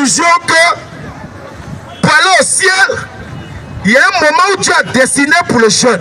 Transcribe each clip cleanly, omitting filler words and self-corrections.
toujours que pour aller au ciel, il y a un moment où Dieu a destiné pour les jeunes.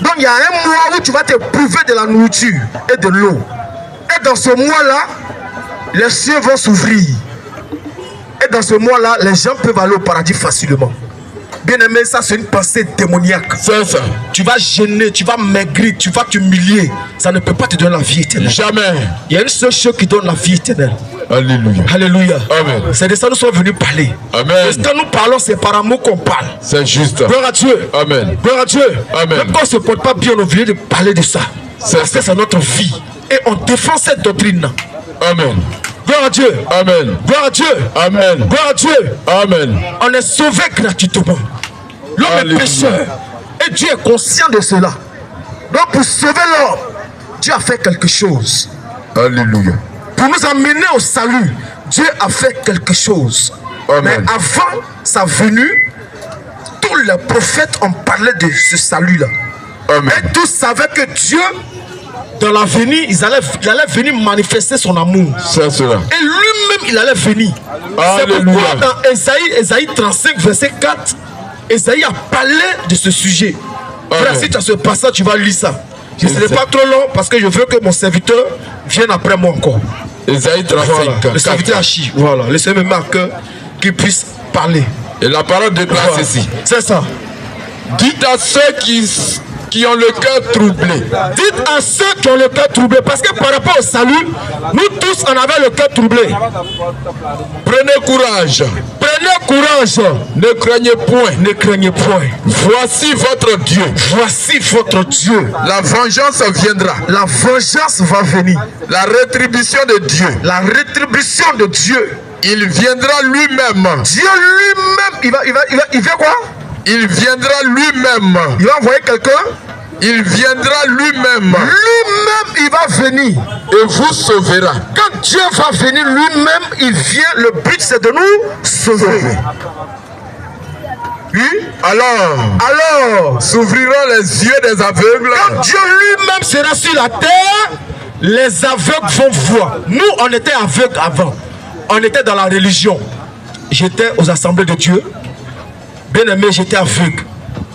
Donc il y a un mois où tu vas te priver de la nourriture et de l'eau. Et dans ce mois-là, les cieux vont s'ouvrir. Et dans ce mois-là, les gens peuvent aller au paradis facilement. Bien aimé, ça c'est une pensée démoniaque. C'est ça. Tu vas gêner, tu vas maigrir, tu vas t'humilier. Ça ne peut pas te donner la vie éternelle. Jamais. Il y a une seule chose qui donne la vie éternelle. Alléluia. Alléluia. Amen. C'est de ça que nous sommes venus parler. Amen. Parce que nous parlons, c'est par amour qu'on parle. C'est juste. Gloire à Dieu. Amen. Gloire à Dieu. Amen. Même quand on ne se porte pas bien, on est venu de parler de ça. Parce que c'est notre vie. Et on défend cette doctrine. Amen. Gloire à Dieu. Amen. Gloire à Dieu. Amen. Gloire à Dieu. Amen. On est sauvé gratuitement. L'homme est pécheur. Et Dieu est conscient de cela. Donc pour sauver l'homme, Dieu a fait quelque chose. Alléluia. Pour nous amener au salut, Dieu a fait quelque chose. Amen. Mais avant sa venue, tous les prophètes ont parlé de ce salut-là. Amen. Et tous savaient que Dieu, dans l'avenir, il allait venir manifester son amour. C'est cela. Et lui-même, il allait venir. C'est Alléluia. pourquoi dans Ésaïe 35, verset 4, Ésaïe a parlé de ce sujet. Frère, si tu as ce passage, tu vas lire ça. Je ne serai pas trop long parce que je veux que mon serviteur vienne après moi encore. Ésaïe 35. Voilà. Le serviteur Hachi. Voilà. Laissez-moi à cœur qu'il puisse parler. Et la parole déclare Voilà. ceci. C'est ça. Dites à ceux qui ont le cœur troublé. Dites à ceux qui ont le cœur troublé. Parce que par rapport au salut, nous tous on avait le cœur troublé. Prenez courage. Prenez courage. Ne craignez point. Ne craignez point. Voici votre Dieu. Voici votre Dieu. La vengeance viendra. La vengeance va venir. La rétribution de Dieu. La rétribution de Dieu. Il viendra lui-même. Dieu lui-même, il vient quoi? Il viendra lui-même. Il va envoyer quelqu'un. Il viendra lui-même. Lui-même, il va venir. Et vous sauvera. Quand Dieu va venir lui-même, il vient. Le but, c'est de nous sauver. Oui? Alors, s'ouvriront les yeux des aveugles. quand Dieu lui-même sera sur la terre, les aveugles vont voir. Nous, on était aveugles avant. On était dans la religion. J'étais aux assemblées de Dieu. Bien aimé, j'étais aveugle.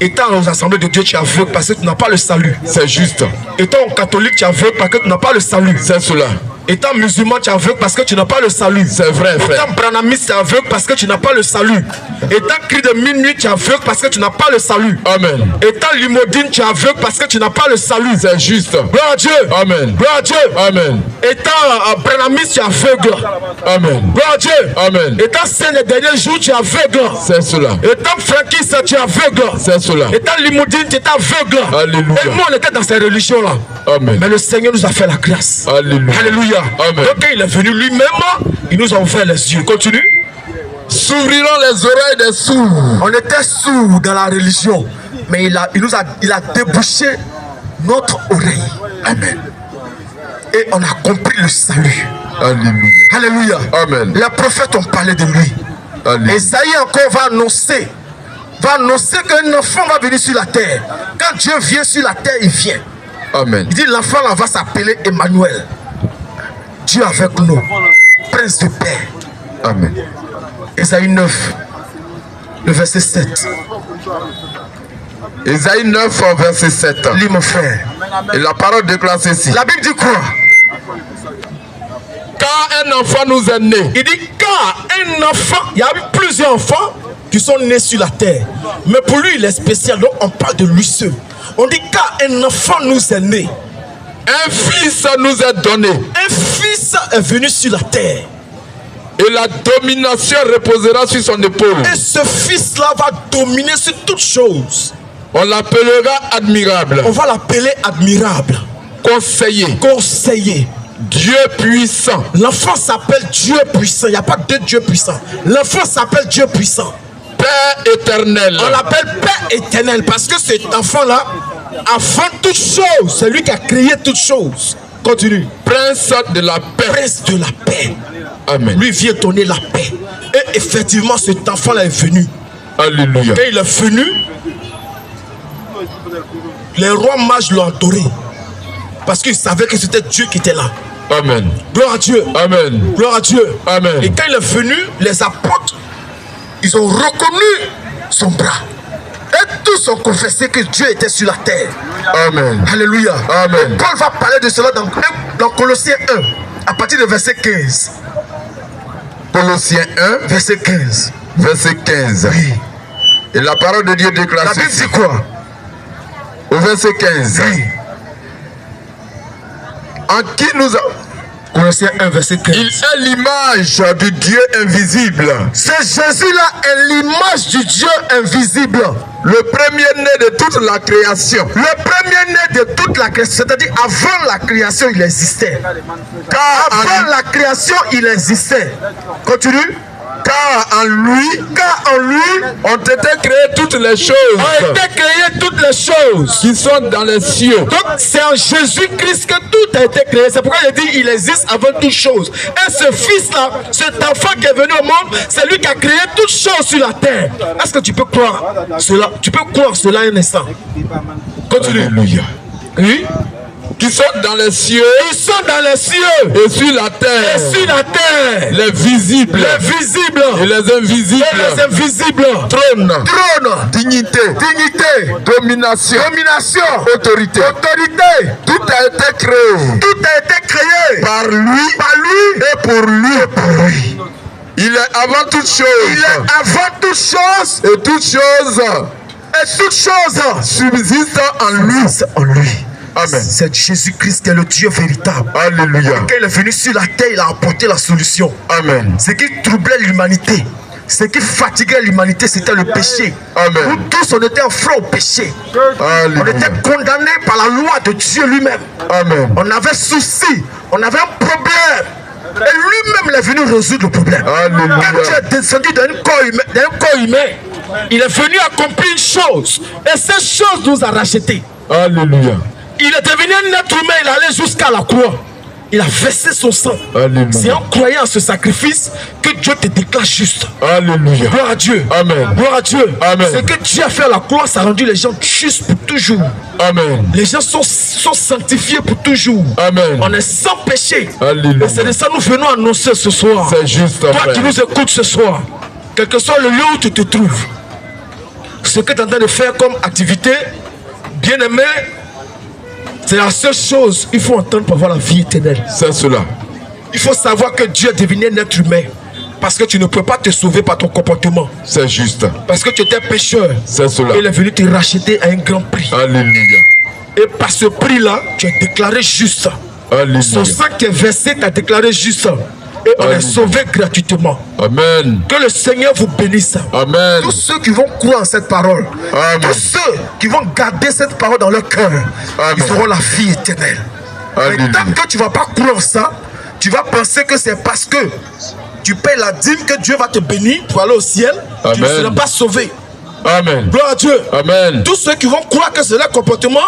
Étant aux assemblées de Dieu, tu es aveugle parce que tu n'as pas le salut. C'est juste. Étant catholique, tu es aveugle parce que tu n'as pas le salut. C'est cela. Étant musulman, tu es aveugle parce que tu n'as pas le salut. C'est vrai, frère. Étant branamiste, tu es aveugle parce que tu n'as pas le salut. Étant cri de minuit, tu es aveugle parce que tu n'as pas le salut. Amen. Étant limodine, tu es aveugle parce que tu n'as pas le salut. C'est juste. Gloire à Dieu. Amen. Gloire à Dieu. Amen. Étant branamiste, tu es aveugle. Amen. Gloire à Dieu. Amen. Étant saint les derniers jours, tu es aveugle. C'est cela. Étant franquiste, tu es aveugle. C'est cela. Étant limodine, tu es aveugle. Alléluia. Et nous, on était dans ces religions-là. Amen. Mais le Seigneur nous a fait la grâce. Alléluia. Alléluia. Amen. Donc quand il est venu lui-même, il nous a ouvert les yeux. Continue. S'ouvriront les oreilles des sourds. On était sourds dans la religion, mais il a débouché notre oreille. Amen. Et on a compris le salut. Alléluia. Alléluia. Amen. Les prophètes ont parlé de lui. Alléluia. Esaïe encore va annoncer qu'un enfant va venir sur la terre. Quand Dieu vient sur la terre, il vient. Amen. Il dit l'enfant là va s'appeler Emmanuel. Dieu avec nous, prince de paix. Amen. Esaïe 9, le verset 7. Ésaïe 9, verset 7. Lis mon frère. Et la parole déclare ceci. La Bible dit quoi? Car un enfant nous est né. Il dit car un enfant, il y a eu plusieurs enfants qui sont nés sur la terre. Mais pour lui, il est spécial. Donc on parle de lui seul. On dit car un enfant nous est né. Un fils nous est donné. Un fils est venu sur la terre. Et la domination reposera sur son épaule. Et ce fils-là va dominer sur toutes choses. On l'appellera admirable. On va l'appeler admirable. Conseiller. Conseiller. Dieu puissant. L'enfant s'appelle Dieu puissant. Il n'y a pas deux dieux puissants. L'enfant s'appelle Dieu puissant. Père éternel. On l'appelle Père éternel parce que cet enfant-là, avant toute chose, c'est lui qui a créé toutes choses. Continue. Prince de la paix. Prince de la paix. Amen. Lui vient donner la paix. Et effectivement, cet enfant-là est venu. Alléluia. Quand il est venu, les rois mages l'ont adoré. Parce qu'ils savaient que c'était Dieu qui était là. Amen. Gloire à Dieu. Amen. Gloire à Dieu. Amen. Et quand il est venu, les apôtres, ils ont reconnu son bras. Et tous ont confessé que Dieu était sur la terre. Amen. Alléluia. Amen. Et Paul va parler de cela dans Colossiens 1, à partir de verset 15. Colossiens 1, Verset 15. verset 15. Oui. Et la parole de Dieu déclare La Bible ceci. dit quoi? Au verset 15. Oui. En qui nous a... Colossiens 1, verset 15. Il est l'image du Dieu invisible. Ce Jésus-là est l'image du Dieu invisible. Le premier-né de toute la création. Le premier-né de toute la création. C'est-à-dire, avant la création, il existait. Car Avant la création, il existait. Continue. en lui ont été créées toutes les choses. Ont été créées toutes les choses qui sont dans les cieux. Donc c'est en Jésus-Christ que tout a été créé. C'est pourquoi il dit il existe avant toute chose. Et ce fils-là, cet enfant qui est venu au monde, c'est lui qui a créé toutes choses sur la terre. Est-ce que tu peux croire cela? Tu peux croire cela un instant? Continue. Alléluia. Oui. Qui sont dans les cieux. Ils sont dans les cieux. Et sur la terre. Et sur la terre. Les visibles. Les visibles. Et les invisibles. Et les invisibles. Trône. Trône. Dignité. Dignité. Domination. Domination. Autorité. Autorité. Tout a été créé. Tout a été créé. Par lui. Par lui. Et pour lui. Et pour lui. Il est avant toute chose. Il est avant toute chose. Et toute chose. Et toute chose Subsiste en lui. En lui. Amen. C'est Jésus-Christ qui est le Dieu véritable. Alléluia. Quand il est venu sur la terre, il a apporté la solution. Amen. Ce qui troublait l'humanité, ce qui fatiguait l'humanité, c'était le péché. Amen. Nous tous, on était enfreints au péché. Alléluia. On était condamnés par la loi de Dieu lui-même. Amen. On avait souci, on avait un problème. Et lui-même, il est venu résoudre le problème. Alléluia. Quand Dieu est descendu d'un corps humain, il est venu accomplir une chose. Et cette chose nous a rachetés. Alléluia. Il est devenu un être humain, il allait jusqu'à la croix. Il a versé son sang. Alléluia. C'est en croyant à ce sacrifice que Dieu te déclare juste. Alléluia. Gloire à Dieu. Amen. Gloire à Dieu. Amen. Ce que Dieu a fait à la croix, ça a rendu les gens justes pour toujours. Amen. Les gens sont sanctifiés pour toujours. Amen. On est sans péché. Alléluia. Et c'est de ça que nous venons annoncer ce soir. C'est juste, Toi frère. qui nous écoutes ce soir, quel que soit le lieu où tu te trouves, ce que tu es en train de faire comme activité, bien aimé, c'est la seule chose qu'il faut entendre pour avoir la vie éternelle. C'est cela. Il faut savoir que Dieu est devenu un être humain. Parce que tu ne peux pas te sauver par ton comportement. C'est juste. Parce que tu étais pécheur. C'est cela. Il est venu te racheter à un grand prix. Alléluia. Et par ce prix-là, tu es déclaré juste. Alléluia. Son sang qui est versé t'a déclaré juste. Et on est Alléluia. sauvé gratuitement. Amen. Que le Seigneur vous bénisse. Amen. Tous ceux qui vont croire en cette parole, Amen. tous ceux qui vont garder cette parole dans leur cœur, Amen. ils auront la vie éternelle. Alléluia. Mais tant que tu ne vas pas croire en ça, tu vas penser que c'est parce que tu payes la dîme que Dieu va te bénir pour aller au ciel. Tu ne Amen. seras pas sauvé. Amen. Gloire à Dieu. Amen. Tous ceux qui vont croire que c'est leur comportement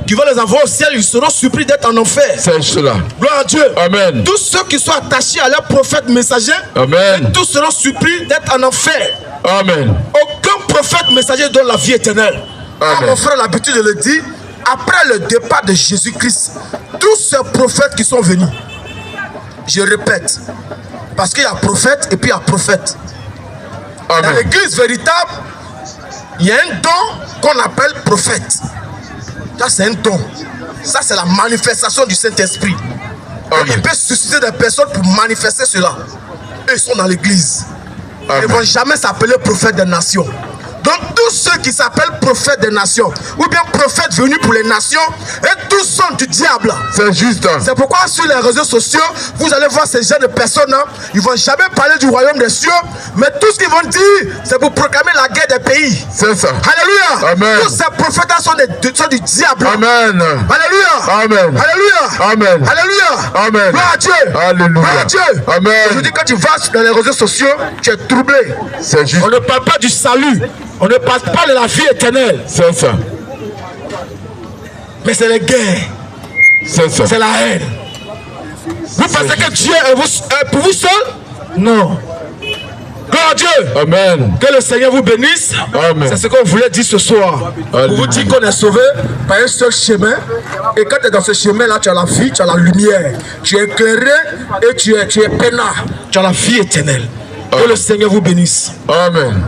qui va les envoyer au ciel, ils seront surpris d'être en enfer. C'est cela. Gloire à Dieu. Amen. Tous ceux qui sont attachés à leur prophète messager, Amen. tous seront surpris d'être en enfer. Amen. Aucun prophète messager donne la vie éternelle. Amen. Comme mon frère a l'habitude de le dire, après le départ de Jésus-Christ, tous ces prophètes qui sont venus, je répète, parce qu'il y a prophète et puis il y a prophète. Dans Amen. l'église véritable, il y a un don qu'on appelle prophète. Ça, c'est un don. Ça, c'est la manifestation du Saint-Esprit. Amen. Il peut susciter des personnes pour manifester cela. Et ils sont dans l'église. Ils ne Amen. vont jamais s'appeler prophète des nations. Donc tous ceux qui s'appellent prophètes des nations, ou bien prophètes venus pour les nations, et tous sont du diable. C'est juste. C'est pourquoi sur les réseaux sociaux, vous allez voir ces gens de personnes, ils ne vont jamais parler du royaume des cieux, mais tout ce qu'ils vont dire, c'est pour proclamer la guerre des pays. C'est ça. Alléluia. Amen. Tous ces prophètes sont du diable. Amen. Alléluia. Amen. Alléluia. Amen. Alléluia. Amen. Gloire à Dieu. Alléluia. Gloire à Dieu. Amen. Je dis, quand tu vas dans les réseaux sociaux, tu es troublé. C'est juste. On ne parle pas du salut. On ne parle pas de la vie éternelle. C'est ça. Mais c'est les guerres. C'est ça. C'est la haine. Vous pensez que Dieu est pour vous seul? Non. Gloire à Dieu. Amen. Que le Seigneur vous bénisse. Amen. C'est ce qu'on voulait dire ce soir. Pour vous dire qu'on est sauvé par un seul chemin. Et quand tu es dans ce chemin-là, tu as la vie, tu as la lumière. Tu es éclairé et tu es peinard. Tu as la vie éternelle. Que le Seigneur vous bénisse. Amen.